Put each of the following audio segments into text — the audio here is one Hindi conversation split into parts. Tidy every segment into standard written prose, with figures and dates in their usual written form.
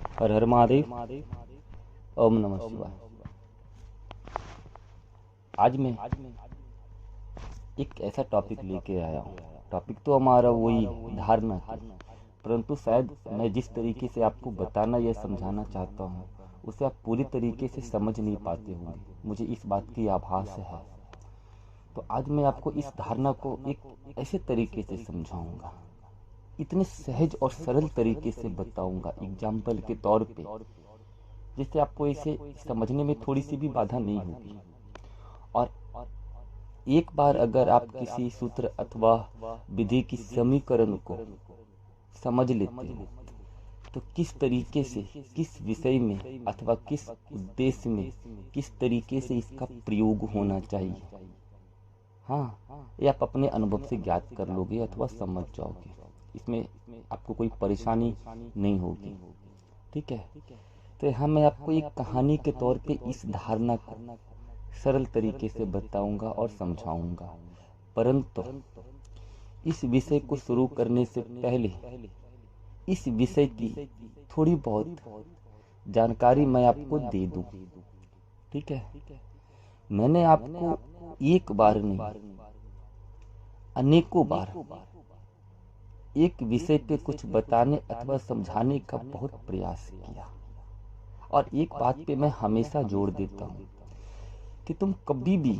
हर हर महादेव। ओम नमः शिवाय। आज मैं एक ऐसा टॉपिक लेके आया हूँ। टॉपिक तो हमारा वही धारणा की, परंतु शायद मैं जिस तरीके से आपको बताना या समझाना चाहता हूँ उसे आप पूरी तरीके से समझ नहीं पाते होंगे, मुझे इस बात की आभास है। तो आज मैं आपको इस धारणा को एक ऐसे तरीके से समझाऊंगा, इतने सहज और सरल तरीके से बताऊंगा एग्जाम्पल के तौर पे, जिससे आपको इसे समझने में थोड़ी सी भी बाधा नहीं होगी। और एक बार अगर आप किसी सूत्र अथवा विधि की समीकरण को समझ लेते हो तो किस तरीके से, किस विषय में अथवा किस उद्देश्य में, किस तरीके से इसका प्रयोग होना चाहिए, हाँ, ये आप अपने अनुभव से ज्ञात कर लोगे अथवा समझ जाओगे। इसमें आपको कोई परेशानी नहीं होगी। ठीक है। तो यहाँ मैं आपको एक कहानी के तौर पे इस धारणा को सरल तरीके से बताऊंगा और समझाऊंगा। परंतु इस विषय को शुरू करने से पहले इस विषय की थोड़ी बहुत जानकारी मैं आपको दे दूं। ठीक है। मैंने आपको एक बार नहीं, अनेकों बार एक विषय पे कुछ बताने अथवा समझाने का बहुत प्रयास किया, और एक बात पे मैं हमेशा जोर देता हूँ कि तुम कभी भी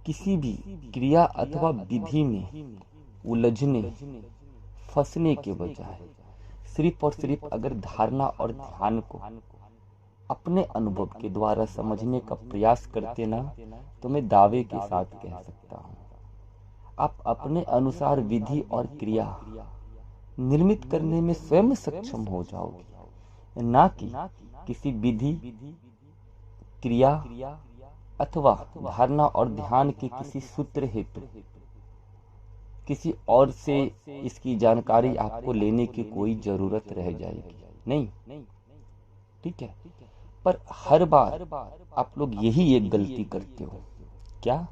किसी भी क्रिया अथवा विधि में उलझने, फंसने के बजाय सिर्फ और सिर्फ अगर धारणा और ध्यान को अपने अनुभव के द्वारा समझने का प्रयास करते ना, तो मैं दावे के साथ कह सकता हूँ आप अपने अनुसार विधि और क्रिया निर्मित करने में स्वयं सक्षम हो जाओगे, ना कि किसी विधि, क्रिया अथवा धारणा और ध्यान के किसी सूत्र हेतु किसी और से इसकी जानकारी आपको लेने की कोई जरूरत रह जाएगी नहीं। ठीक है। पर हर बार आप लोग यही एक गलती करते हो। क्या?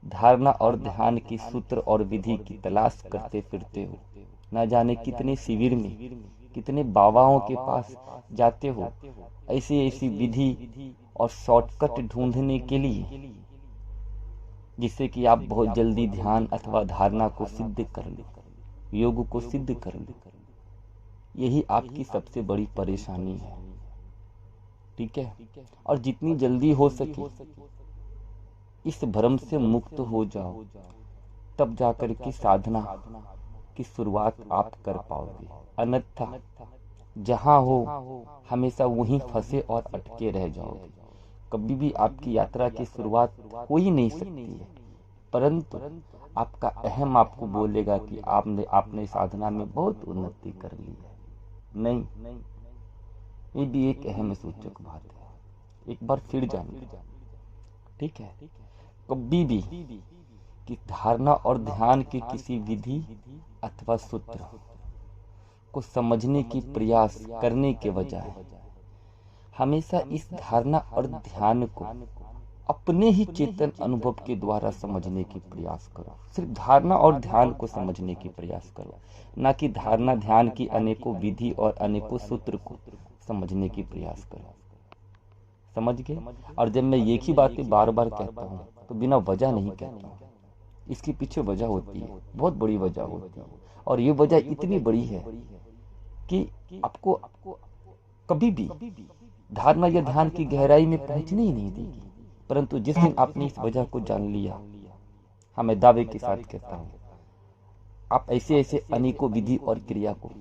धारणा और ध्यान की सूत्र और विधि की तलाश करते फिरते हो, ना जाने कितने शिविर में, कितने बाबाओं के पास जाते हो ऐसी ऐसी विधि और शॉर्टकट ढूंढने के लिए, जिससे कि आप बहुत जल्दी ध्यान अथवा धारणा को सिद्ध कर लो, योग को सिद्ध कर लो। यही आपकी सबसे बड़ी परेशानी है। ठीक है। और जितनी जल्दी हो सके इस भ्रम से मुक्त हो जाओ, तब जाकर के साधना की शुरुआत आप कर पाओगे। अन्यथा जहां हो हमेशा वहीं फंसे और अटके रह जाओगे। कभी भी आपकी यात्रा की शुरुआत हो ही नहीं सकती है, परंतु आपका अहम आपको बोलेगा कि आपने साधना में बहुत उन्नति कर ली है। नहीं, ये भी एक अहम सूचक बात है। एक बार फिर जान लो। ठीक है। कभी भी कि धारणा और ध्यान के किसी विधि अथवा सूत्र को समझने की प्रयास करने के बजाय हमेशा इस धारणा और ध्यान को अपने ही चेतन अनुभव के द्वारा समझने की प्रयास करो। सिर्फ धारणा और ध्यान को समझने की प्रयास करो, ना कि धारणा ध्यान की अनेकों विधि और अनेकों सूत्र को समझने की प्रयास करो। समझ गए? और जब मैं एक ही बातें बार बार कहता हूँ तो बिना वजह नहीं कहता हूँ। इसके पीछे वजह होती है, बहुत बड़ी वजह होती है, और ये वजह इतनी बड़ी है कि आपको कभी भी धारणा या ध्यान की गहराई में पहुंचने ही नहीं देगी। परंतु जिस दिन आपने इस वजह को जान लिया, हाँ, मैं दावे के साथ कहता हूँ आप ऐसे ऐसे अनेकों विधि और क्रिया को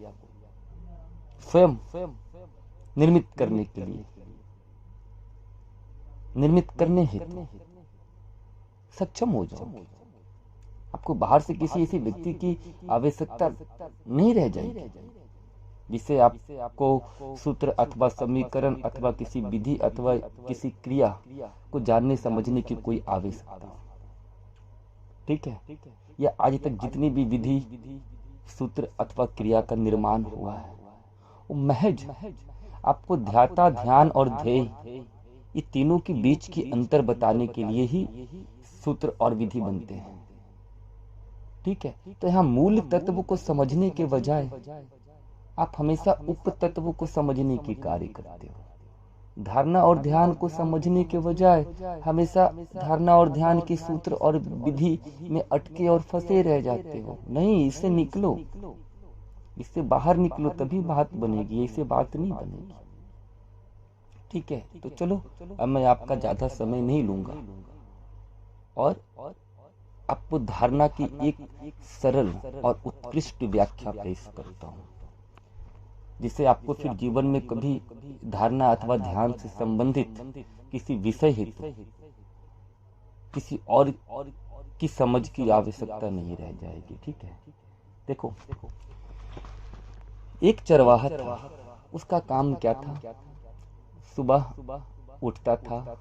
स्वयं निर्मित करने के लिए, निर्मित करने हेतु सक्षम हो जाओगे। आपको बाहर से किसी ऐसे व्यक्ति की आवश्यकता नहीं रह जाएगी जिससे आपको सूत्र अथवा समीकरण अथवा किसी विधि अथवा किसी क्रिया को जानने समझने की कोई आवश्यकता। ठीक है। या आज तक जितनी भी विधि, सूत्र अथवा क्रिया का निर्माण हुआ है वो महज आपको ध्याता, ध्यान और ध्येय, ये तीनों के बीच की अंतर बताने के लिए ही सूत्र और विधि बनते हैं। ठीक है। तो यहाँ मूल तत्व को समझने के बजाय आप हमेशा उप तत्व को समझने की कार्य करते हो। धारणा और ध्यान को समझने के बजाय हमेशा धारणा और ध्यान के सूत्र और विधि में अटके और फंसे रह जाते हो। नहीं, इससे निकलो, इससे बाहर निकलो, तभी बात बनेगी, इससे बात नहीं बनेगी। ठीक है, तो चलो अब मैं आपका ज्यादा समय नहीं लूंगा और आपको धारणा की एक सरल और उत्कृष्ट व्याख्या पेश करता हूँ, जिससे आपको फिर जीवन में कभी धारणा अथवा ध्यान से संबंधित किसी विषय हेतु किसी और की समझ की आवश्यकता नहीं रह जाएगी। ठीक है, देखो, एक चरवाहा था। उसका काम क्या था? सुबह उठता था,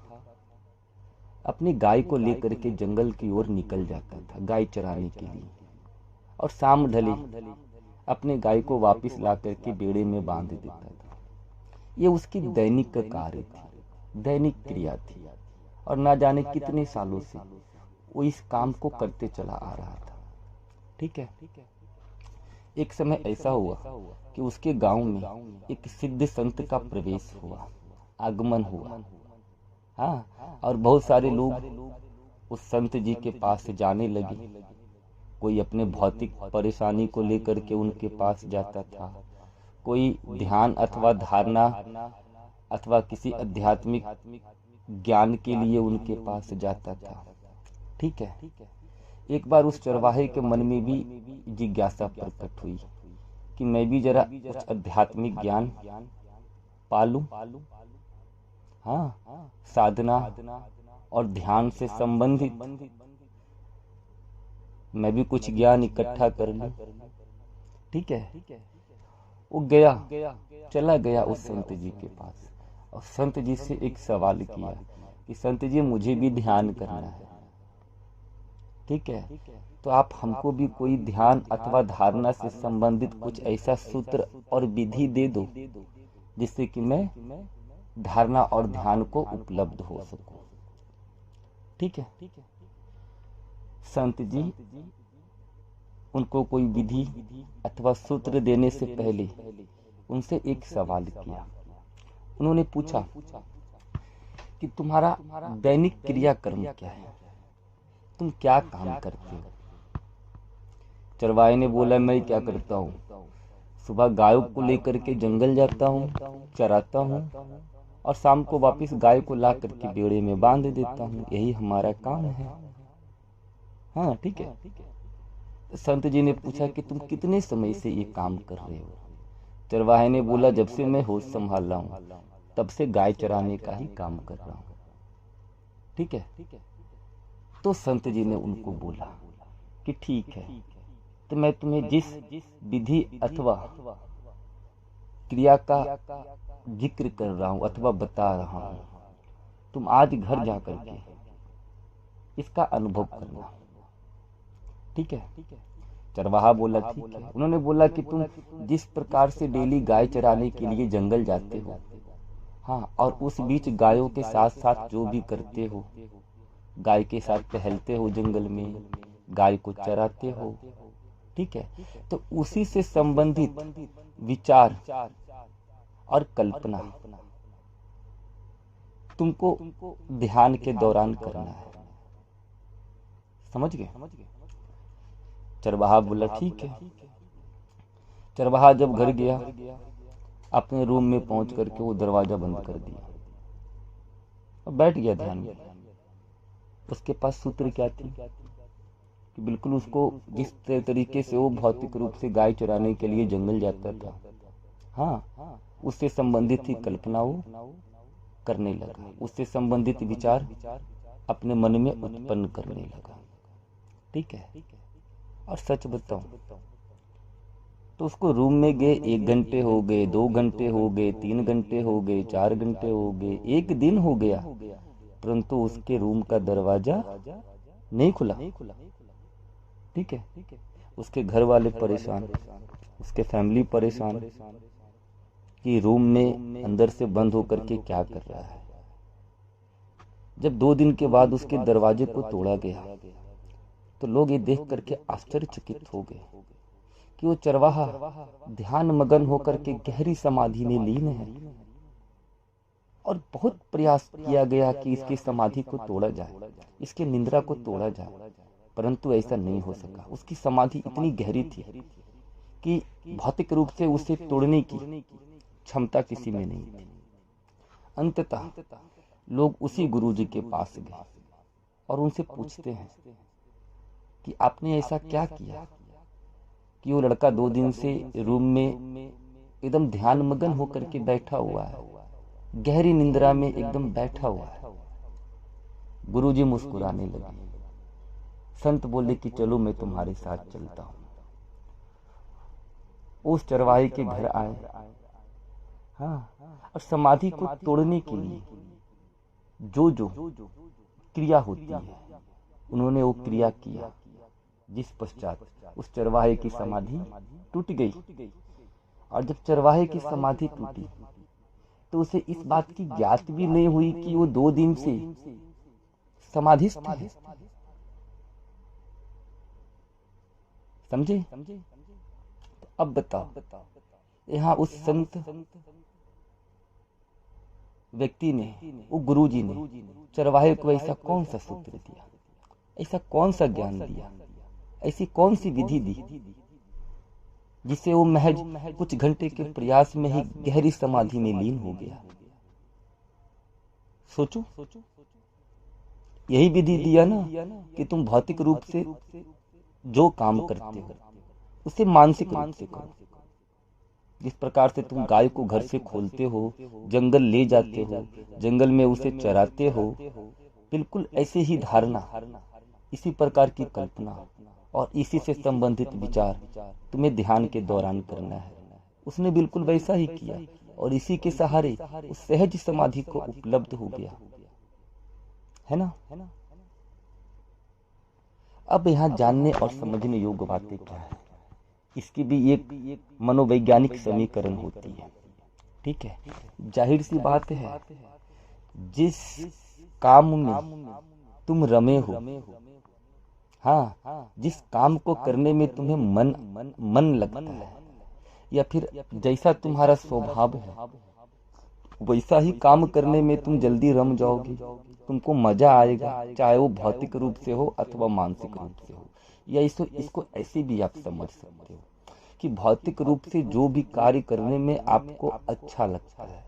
अपनी गाय को लेकर के जंगल की ओर निकल जाता था गाय चराने के लिए, और शाम ढले अपने गाय को वापस ला करके बेड़े में बांध देता था। ये उसकी दैनिक कार्य थी, दैनिक क्रिया थी, और ना जाने कितने सालों से वो इस काम को करते चला आ रहा था। ठीक है, एक समय ऐसा हुआ कि उसके गांव में एक सिद्ध संत का प्रवेश हुआ, आगमन हुआ। हाँ, और बहुत सारे लोग उस संत जी के पास जाने लगे। कोई अपने भौतिक परेशानी को लेकर के उनके पास जाता था, कोई ध्यान अथवा धारणा अथवा किसी आध्यात्मिक ज्ञान के लिए उनके पास जाता था। ठीक है, एक बार उस चरवाहे के मन में भी जिज्ञासा प्रकट हुई कि मैं भी जरा कुछ आध्यात्मिक ज्ञान पालूं। हाँ, साधना और ध्यान से संबंधित मैं भी कुछ ज्ञान इकट्ठा कर लूं। ठीक है, वो चला गया उस संत जी के पास, और संत जी से एक सवाल किया कि संत जी, मुझे भी ध्यान करना है। ठीक है, तो आप हमको भी कोई ध्यान अथवा धारणा से संबंधित कुछ ऐसा सूत्र और विधि दे दो जिससे कि मैं धारणा और ध्यान को उपलब्ध हो सकूं। ठीक है, संत जी उनको कोई विधि अथवा सूत्र देने से पहले उनसे एक सवाल किया। उन्होंने पूछा कि तुम्हारा दैनिक क्रियाकर्म क्या है, तुम क्या काम करते हो? चरवाहे ने बोला, मैं क्या करता हूँ, सुबह गायों को लेकर के जंगल जाता हूँ, चराता हूँ, और शाम को वापस गाय को ला करके बेड़े में बांध देता हूँ, यही हमारा काम है। हाँ, ठीक है। संत जी ने पूछा कि तुम कितने समय से ये काम कर रहे हो? चरवाहे ने बोला, जब से मैं होश संभाल रहा हूँ तब से गाय चराने का ही काम कर रहा हूँ। ठीक है, तो संत जी ने उनको बोला कि ठीक है, तो मैं तुम्हें जिस विधि अथवा क्रिया का जिक्र कर रहा हूँ अथवा बता रहा हूँ, तुम आज घर जा करके इसका अनुभव करना। ठीक है, चरवाहा बोला ठीक है। उन्होंने बोला कि तुम जिस प्रकार से डेली गाय चराने के लिए जंगल जाते हो, हाँ, और उस बीच गायों के साथ साथ जो भी करते हो, गाय के साथ टहलते हो जंगल में, गाय को चराते हो। ठीक है, तो उसी से संबंधित विचार और कल्पना तुमको ध्यान के दौरान करना है। समझ गए? चरवाहा बोला ठीक है। चरवाहा जब घर गया, अपने रूम में पहुंच करके वो दरवाजा बंद कर दिया और बैठ गया ध्यान में। उसके पास सूत्र क्या थी कि बिल्कुल उसको जिस तरीके से वो भौतिक रूप से गाय चराने के लिए जंगल जाता था, हाँ, उससे संबंधित ही कल्पना वो करने लगा, उससे संबंधित विचार अपने मन में उत्पन्न करने लगा। ठीक है, और सच बताऊं तो उसको रूम में गए 1 घंटे हो गए, 2 घंटे हो गए, 3 घंटे हो गए, 4 घंटे हो गए, 1 दिन हो गया, परंतु उसके रूम का दरवाजा नहीं खुला। ठीक है, उसके घर वाले परेशान, उसके फैमिली परेशान कि रूम में अंदर से बंद होकर के क्या कर रहा है। जब 2 दिन के बाद उसके दरवाजे को तोड़ा गया तो लोग ये देख करके आश्चर्यचकित हो गए कि वो चरवाहा ध्यान मगन होकर के गहरी समाधि में लीन है और बहुत प्रयास किया गया कि इसकी समाधि को तोड़ा जाए, इसके निद्रा को तोड़ा जाए, परंतु ऐसा नहीं हो सका। उसकी समाधि इतनी गहरी थी कि भौतिक रूप से उसे तोड़ने की क्षमता किसी में नहीं थी। अंततः लोग उसी गुरुजी के पास गए और उनसे पूछते हैं कि आपने ऐसा क्या किया कि वो लड़का 2 दिन से रूम में एकदम ध्यान मगन होकर के बैठा हुआ है, गहरी निंद्रा में एकदम बैठा हुआ है। गुरुजी मुस्कुराने लगे। संत बोले कि चलो मैं तुम्हारे साथ चलता हूं। उस चरवाहे के घर आए, हाँ, और समाधि को तोड़ने के लिए जो जो क्रिया होती है उन्होंने वो क्रिया किया, जिस पश्चात उस चरवाहे की समाधि टूट गई। और जब चरवाहे की समाधि टूटी तो उसे इस बात की ज्ञात भी नहीं हुई कि वो 2 दिन से समाधिस्थ है। समझे? तो अब बताओ, यहाँ उस संत व्यक्ति ने, वो गुरुजी ने चरवाहे को ऐसा कौन सा सूत्र दिया, ऐसा कौन सा ज्ञान दिया, ऐसी कौन सी विधि दी जिससे वो महज कुछ घंटे के प्रयास में ही गहरी समाधि में लीन हो गया? सोचो, यही विधि दिया ना कि तुम भौतिक रूप से जो काम करते हो उसे मानसिक रूप से करो। जिस प्रकार से तुम गाय को घर से खोलते हो, जंगल ले जाते हो, जंगल में उसे चराते हो, बिल्कुल ऐसे ही धारणा, इसी प्रकार की कल्पना और इसी से संबंधित विचार तुम्हें ध्यान के दौरान करना है। उसने बिल्कुल वैसा ही किया और इसी के सहारे उस सहज समाधि को उपलब्ध हो गया, है ना? अब यहाँ जानने और समझने योग्य बातें क्या है, इसकी भी एक मनोवैज्ञानिक समीकरण होती है। ठीक है, जाहिर सी बात है, जिस काम में तुम रमे हो, हाँ, जिस काम को करने में तुम्हें मन लगता है, या फिर जैसा तुम्हारा स्वभाव है वैसा ही काम करने में तुम जल्दी रम जाओगे, तुमको मजा आएगा, चाहे वो भौतिक रूप से हो अथवा मानसिक रूप से हो। या इसको ऐसे भी आप समझ सकते हो कि भौतिक रूप से जो भी कार्य करने में आपको अच्छा लगता है,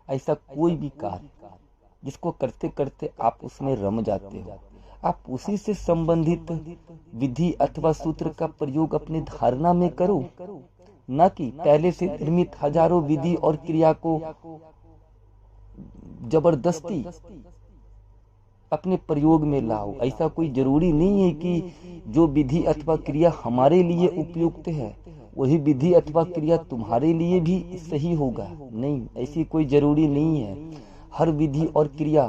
ऐसा कोई भी कार्य जिसको करते करते आप उसमें रम जाते हो, आप उसी से संबंधित विधि अथवा सूत्र का प्रयोग अपनी धारणा में करो, न कि पहले से निर्मित हजारों विधि और क्रिया को जबरदस्ती अपने प्रयोग में लाओ। ऐसा कोई जरूरी नहीं है कि जो विधि अथवा क्रिया हमारे लिए उपयुक्त है वही विधि अथवा क्रिया तुम्हारे लिए भी सही होगा। नहीं, ऐसी कोई जरूरी नहीं है। हर विधि और क्रिया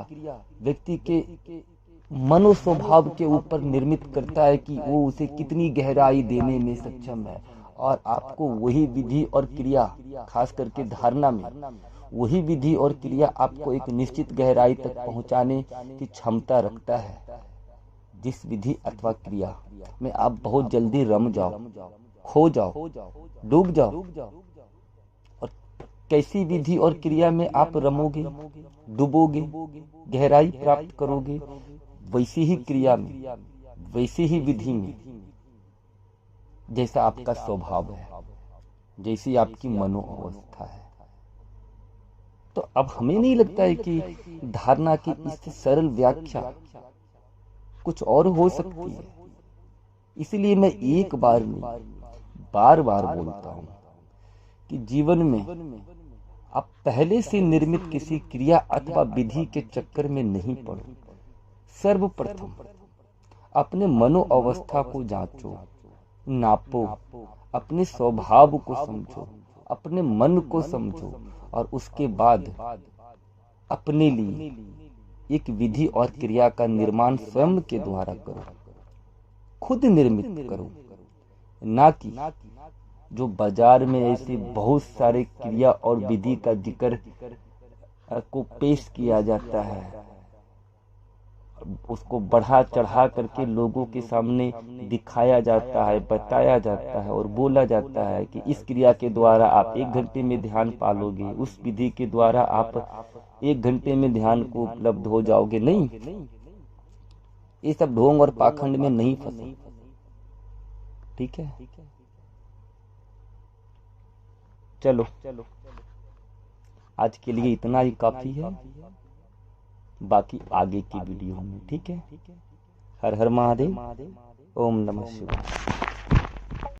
व्यक्ति के मनोस्वभाव के ऊपर निर्मित करता है कि वो उसे कितनी गहराई देने में सक्षम है, और आपको वही विधि और क्रिया, खास करके धारणा में वही विधि और क्रिया आपको एक निश्चित गहराई तक पहुंचाने की क्षमता रखता है। जिस विधि अथवा क्रिया में आप बहुत जल्दी रम जाओ, खो जाओ, डूब जाओ, और कैसी विधि और क्रिया में आप रमोगे, डूबोगे, गहराई प्राप्त करोगे, वैसी ही क्रिया में, वैसी ही विधि में जैसा आपका स्वभाव है, जैसी आपकी मनोअवस्था है। तो अब हमें नहीं लगता है कि धारणा की इससे सरल व्याख्या कुछ और हो सकती है। इसलिए मैं एक बार नहीं, बार बार बोलता हूं कि जीवन में आप पहले से निर्मित किसी क्रिया अथवा विधि के चक्कर में नहीं पड़ो। सर्वप्रथम अपने मनोअवस्था को जांचो, नापो, अपने स्वभाव को समझो, अपने मन को समझो, और उसके बाद अपने लिए एक विधि और क्रिया का निर्माण स्वयं के द्वारा करो, खुद निर्मित करो, ना कि जो बाजार में ऐसे बहुत सारे क्रिया और विधि का जिक्र को पेश किया जाता है, उसको बढ़ा चढ़ा करके लोगों के सामने दिखाया जाता है, बताया जाता है और बोला जाता है कि इस क्रिया के द्वारा आप 1 घंटे में ध्यान पालोगे, उस विधि के द्वारा आप 1 घंटे में ध्यान को उपलब्ध हो जाओगे। नहीं, ये सब ढोंग और पाखंड में नहीं फंसो। ठीक है, चलो आज के लिए इतना ही काफी है, बाकी आगे की वीडियो में। ठीक है, हर हर महादेव, ओम नमः शिवाय।